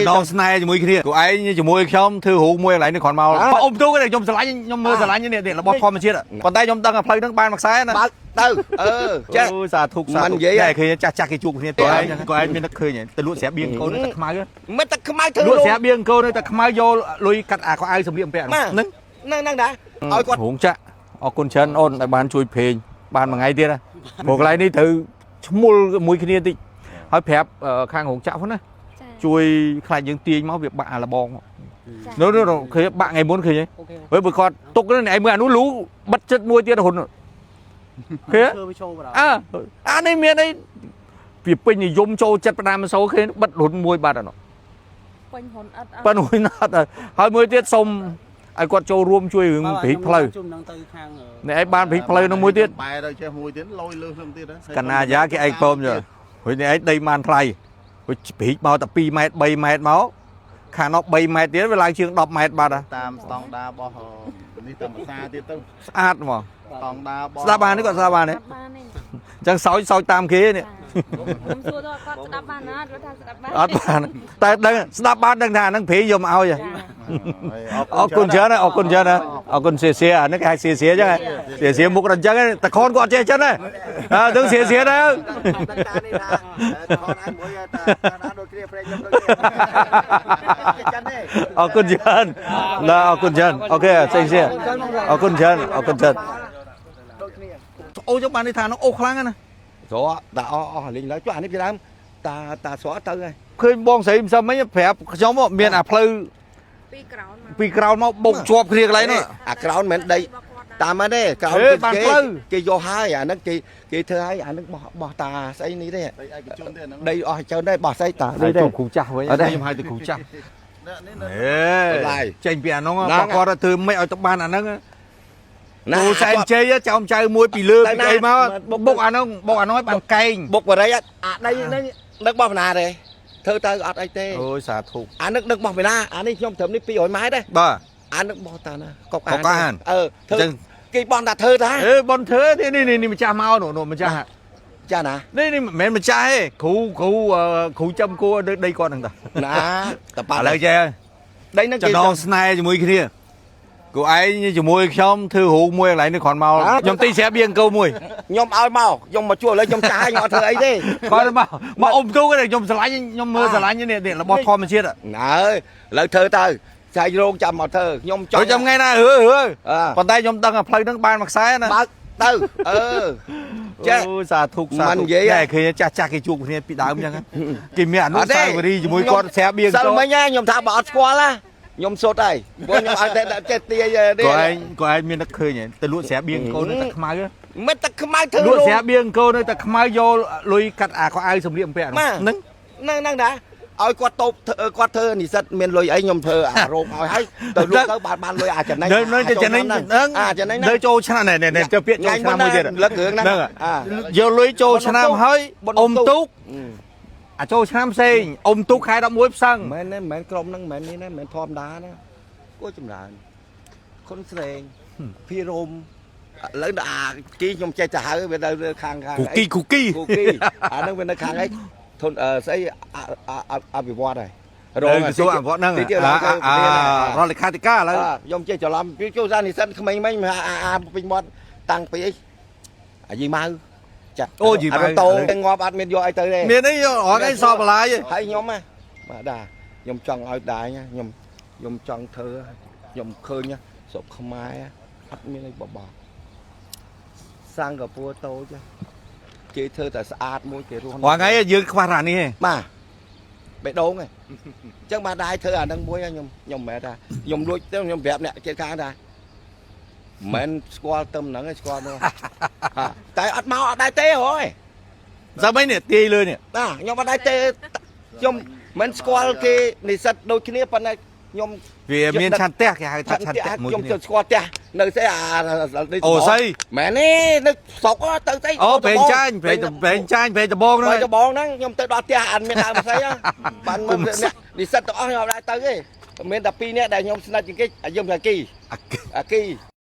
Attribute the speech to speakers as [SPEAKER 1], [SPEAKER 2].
[SPEAKER 1] น้องสไนจะมวยគ្នាกูไอ้จะมวยខ្ញុំធ្វើរូបមួយកន្លែងនេះគ្រាន់មកអ៊ំទូកខ្ញុំស្រឡាញ់ខ្ញុំមើលស្រឡាញ់នេះរបស់ធម្មជាតិប៉ុន្តែខ្ញុំដឹងថាផ្លូវហ្នឹងបានមួយខ្សែណា
[SPEAKER 2] បើទៅ
[SPEAKER 1] ចាសាធុសាធុតែឃើញចាស់គេជួបគ្នាទៅក៏ឯងមាននឹកឃើញទៅលក់ស្រាប់បៀងកូនទឹកខ្មៅ
[SPEAKER 2] មិនទឹកខ្មៅធ្វើ
[SPEAKER 1] លក់ស្រាប់បៀងកូនទឹកខ្មៅយកលុយកាត់អាខោអាវសម្លៀកបំពាក់ហ្នឹង
[SPEAKER 2] ហ្នឹងដែរឲ្យគាត់
[SPEAKER 1] ហងចាក់អរគុណច្រើនអូនដែលបានជួយព្រេងបានមួយថ្ងៃទៀតណាព្រោះកន្លែងនេះត្រូវឈ្មោះមួយគ្នាតិចហើយប្រាប់ខាងហងចាក់ហ្នឹងណាជួយខ្លាចយើងទាញមកវាបាក់អាលបងនោះឃើញបាក់ថ្ងៃមុនឃើញហ៎ហើយបើគាត់ទុកនេះឯងមើលអានោះលូបិទចិត្តមួយទៀតហ៊ុនឃើញអានេះមានអីវាពេញនិយមចូលចិត្តផ្ដាំម៉ូសូឃើញបិទហ៊ុនមួយបាត់អានោះ
[SPEAKER 3] ពេញហ៊ុនអត់
[SPEAKER 1] ប៉ិនហ៊ុនអត់ហើយមួយទៀតសុំឲ្យគាត់ចូលរួមជួយរឿងព្រីកផ្លូវនេះឯងបានព្រីកផ្លូវនោះមួយទៀត
[SPEAKER 4] បែរទៅចេះមួយទៀតលយលើខ្ញុំទៀត
[SPEAKER 1] កណាយ៉ាគេឯងព្រមយកហើយនេះឯងដីបានថ្លៃព្រីកមកតែ2ម៉ែត្រ3ម៉ែត្រមកខាងនោះ3ម៉ែត្រទៀតវាឡើងជាង10ម៉ែត្របាត់
[SPEAKER 4] តាមស្តង់ដារបស់នេះតាមភាសាទៀតទៅ
[SPEAKER 1] ស្អាតហ្មង
[SPEAKER 4] ស្តង់ដារបស់
[SPEAKER 1] ស្ដាប់បាននេះគាត់ស្ដាប់បានទេអញ្ចឹងសោចតាមគេនេះ
[SPEAKER 3] ខ្ញុំសួរទៅគាត់ស្ដាប់បានណាគាត់ថាស្ដាប់បាន
[SPEAKER 1] អត់បានតែដឹងស្ដាប់បានដឹងថាហ្នឹងព្រីយកមកឲ្យអរគុណច្រើនអរគុណច្រើនអរគុណសៀសៀអានេះគេហៅសៀសៀអញ្ចឹងសៀសៀមុខដល់អញ្ចឹងតែខនគាត់អត់ចេះអញ្ចឹងណាទៅសៀសៀដែរអរគុណច្រើនឡាអរគុណច្រើនអូខេសៀសៀអរគុណច្រើនអរគុណច្រើនអូចុះបាននេះថានោះអូខ្លាំងណា
[SPEAKER 2] ស្រកតាអស់លេងឡើយចុះអានេះពីដើមតាស្រកទៅហើយ
[SPEAKER 1] ឃើញបងស្រីមិនសឹមមិញប្រាប់ខ្ញុំមានអាផ្លូវពីក្រោនមកបុកជាប់គ្នាកន្លែងនោះ
[SPEAKER 2] អាក្រោនមិនដីតាមហ្នឹងទេក្រោនគេយកហើយអាហ្នឹងគេធ្វើហើយអាហ្នឹងបោះតាស្អីនេះទេដីអស់ច្រើនដែរបោះស្អីតា
[SPEAKER 1] នេះទេគ្រូចាស់វិញខ្ញុំហៅទៅគ្រូចាស់ចេញពីអានោះគាត់ធ្វើមិនឲ្យទៅបានអាហ្នឹងណាសែនជ័យចៅចៅមួយពីលើពីអីមកបុកអានោះបានកែង
[SPEAKER 2] បុកបរិយអាដីហ្នឹងដឹកបោះបណ្ណាទេធ្វើទៅអត់អីទេ
[SPEAKER 1] អូយសាធុ
[SPEAKER 2] អានឹកដឹកបោះបណ្ណាអានេះខ្ញុំត្រឹមនេះ200ម៉ែត្រទេ
[SPEAKER 1] បាទ
[SPEAKER 2] អានឹកបោះតាណាកុក
[SPEAKER 1] អាន
[SPEAKER 2] ធ្វើគេបោះតាធ្វើតា
[SPEAKER 1] បនធ្វើនេះម្ចាស់មកនោះម្ចាស់
[SPEAKER 2] ចាណា
[SPEAKER 1] នេះមិនមែនម្ចាស់ទេគ្រូចាំគួរដីគាត់ហ្នឹងតា
[SPEAKER 2] ណាតប៉ាឥ
[SPEAKER 1] ឡូវចេះ
[SPEAKER 2] ដីហ្នឹង
[SPEAKER 1] ចំណងស្នេហ៍ជាមួយគ្នាกูឯងជាមួយខ្ញុំធ្វើរូបមួយកន្លែងនេះគ្រាន់មកខ្ញុំទីស្រាប់បៀងកោមួយ
[SPEAKER 2] ខ្ញុំឲ្យមកខ្ញុំមកជួយឥឡូវខ្ញុំចាយខ្ញុំអត់ធ្វើអីទេ
[SPEAKER 1] គាត់មកអ៊ំទូកខ្ញុំស្រឡាញ់ខ្ញុំមើលស្រឡាញ់នេះរបស់ធម្មជាតិ
[SPEAKER 2] អើឥឡូវធ្វើទៅចាយរោងចាំមកធ្វើខ្ញុំចង់
[SPEAKER 1] ចាំថ្ងៃណាប៉ុន្តែខ្ញុំដឹងថាផ្លូវហ្នឹងបានមួយខ្សែណា
[SPEAKER 2] បើកទៅ
[SPEAKER 1] ចេះសាធុសាធុតែឃើញចាស់គេជួបគ្នាពីដើមអញ្ចឹងគេមានអនុស្សាវរីយ៍ជាមួយគាត់ស្រាប់បៀងកោ
[SPEAKER 2] សិលមិញខ្ញុំថាបើអត់ស្គាល់ណាខ្ញុំសុទ្ធហើយព្រោះខ្ញុំឲ្យតែចេះទាយ
[SPEAKER 1] នេះក៏ឯងមាននឹកឃើញទៅលក់ស្រាប់បៀងកូនទឹកខ្មៅ
[SPEAKER 2] មិនទឹកខ្មៅធ្វើ
[SPEAKER 1] លក់ស្រាប់បៀងកូនទឹកខ្មៅយកលុយកាត់អាខោអាវសម្លៀកបំពាក់
[SPEAKER 2] ហ្នឹងដែរឲ្យគាត់តូបគាត់ធ្វើនិស្សិតមានលុយអីខ្ញុំធ្វើអារោគឲ្យហើយទៅលក់ទៅបានលុយអាចំណេញ
[SPEAKER 1] នៅចំណេញហ្នឹង
[SPEAKER 2] ចំណេញ
[SPEAKER 1] នៅចូលឆ្នាំនេះទៅពាក្យចូលឆ្នាំមួយទៀត
[SPEAKER 2] លឹកគ្រឿងហ្នឹង
[SPEAKER 1] យកលុយចូលឆ្នាំហើយអ៊ំទូកអាចូលឆ្នាំផ្សេងអ៊ំទូកខែ11ផ្សឹង
[SPEAKER 2] មែនក្រុមហ្នឹងមែននេះណាមែនធម្មតាណាគួរចម្រើនខុនស្រេងភីរោមឥឡូវអាគីខ្ញុំចេះទៅហៅវានៅខាង
[SPEAKER 1] គូគី
[SPEAKER 2] អាហ្នឹងវានៅខាងអីធនស្អីអភិវឌ្ឍហើយ
[SPEAKER 1] រងសួរអភិវឌ្ឍហ្នឹងរដ្ឋលេខាធិការឥឡូវ
[SPEAKER 2] ខ្ញុំចេះច្រឡំពីចូលសានិសិនក្មេងមិញពេញមាត់តាំងពីអីអាយីម៉ៅចា
[SPEAKER 1] អូយីម៉ៅ
[SPEAKER 2] តោងាប់អត់មានយកអីទៅទេ
[SPEAKER 1] មានអីយកអត់អីសបលាយ
[SPEAKER 2] ហើយខ្ញុំណាបាទដាខ្ញុំចង់ឲ្យដាខ្ញុំចង់ធ្វើខ្ញុំឃើញស្រុកខ្មែរអត់មានអីបបោសិង្ហបុរីតូចគេធ្វើតែស្អាតមួយគេរស់
[SPEAKER 1] រាល់ថ្ងៃយើងខ្វះអានេះទេ
[SPEAKER 2] បាទបេះដូងហ៎អញ្ចឹងបាទដែរធ្វើអានឹងមួយខ្ញុំមិនមែនថាខ្ញុំលួចទៅខ្ញុំប្រាប់អ្នកជិតខាងថាមិនស្គាល់ទៅហ្នឹងឯងស្គាល់នោះតែអត់មកអត់ដែរទេហ៎
[SPEAKER 1] sao mấy nè tê lên nè
[SPEAKER 2] ខ្ញុំអត់ដែរទេខ្ញុំមិនស្គាល់គេនិស្សិតដូចគ្នាប៉ុន្តែខ្ញុំ
[SPEAKER 1] វាមានឆាន់ផ្ទះគេហៅថាឆាន់ផ្ទះ
[SPEAKER 2] មួយខ្ញុំស្គាល់ផ្ទះនៅស្អី
[SPEAKER 1] អូស្អី
[SPEAKER 2] មែនទេនៅស្រុកទៅស្អី
[SPEAKER 1] អូប្រេងចាញ់ប្រេងដបង
[SPEAKER 2] ហ្នឹងខ្ញុំទៅដល់ផ្ទះអត់មានដើមស្អីបានមើលអ្នកនិស្សិតទាំងអស់ខ្ញុំអត់ដែរទៅទេមានតែ2នាក់ដែលខ្ញុំស្និទ្ធជាងគេខ្ញុំថាអាគី